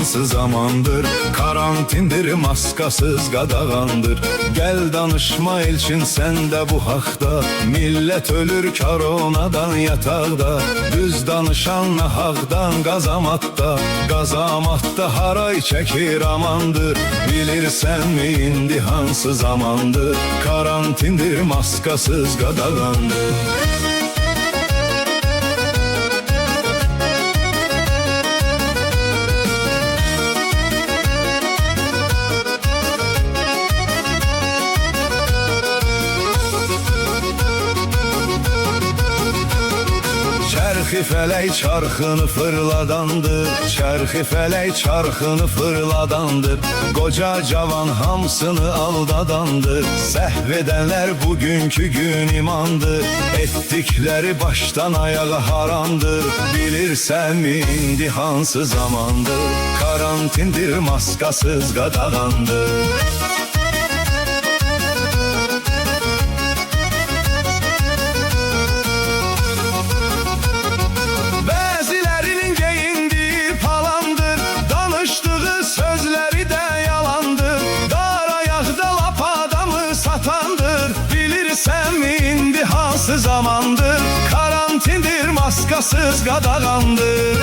hansı zamandır? Karantindir, maskasız qadağandır. Gel danışma elçin sen de bu haqda. Millet ölür koronadan yataqda. Düz danışan nahaqdan qazamatda. Qazamatda haray çekir amandır. Bilirsən mi indi hansı zamandır? Karantindir, maskasız qadağandır. Çərxi fələk çarxını fırladandır. Çərxi fələk çarxını fırladandır. Qoca cavan hamsını aldadandır. Səhv edənlər bugünkü gün imandır. Etdikləri başdan ayağa haramdır. Bilirsən mi indi hansı zamandır? Karantindir, maskasız qadağandır. Zamandır, karantindir, maskasız qadağandır.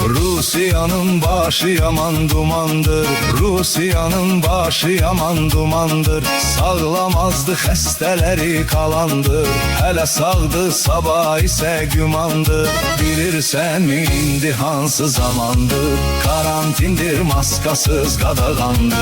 Rusiyanın başı yaman dumandır. Rusiyanın başı yaman dumandır. Sağlamazdı, xəstələri qalandır. Hələ sağdı, sabah isə gümandır. Bilirsən mi indi hansı zamandır? Karantindir, maskasız qadağandır.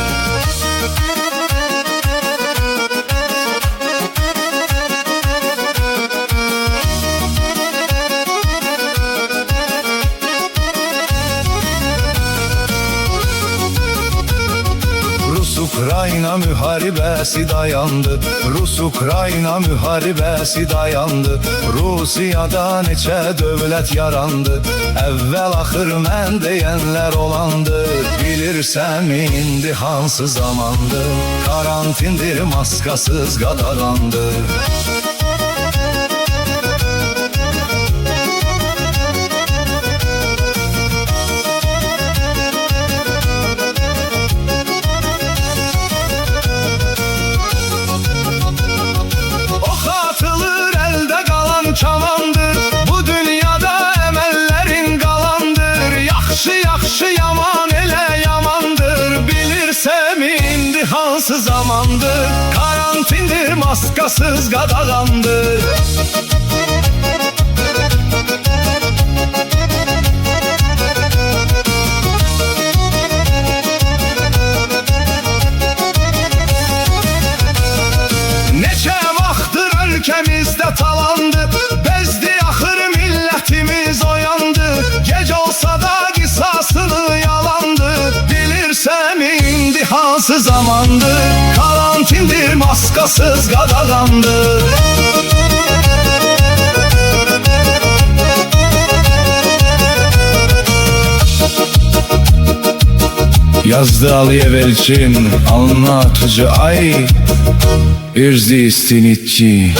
Rus-Ukrayna müharibəsi dayandı. Rus-Ukrayna müharibəsi dayandı. Rusiyada neçə dövlət yarandı. Əvvəl axır mən deyənlər olandı. Bilirsən mi indi hansı zamandır? Karantindir, maskasız qadağandır. Çamandır, bu dünyada əməllərin qalandır. Yaxşı yaman elə yamandır. Bilirsəm indi hansı zamandır? Karantindir, maskasız qadağandır. Neçə vaxtdır ölkəmizdə talandı. Bezdi axır millətimiz oyandı. Gec olsa da qisasını yalandı. Bilirsəm indi hansı zamandır? Karantindir, maskasız qadağandır. Yazdı Aliyev elçin, anlatıcı ay, irzi istinitçi.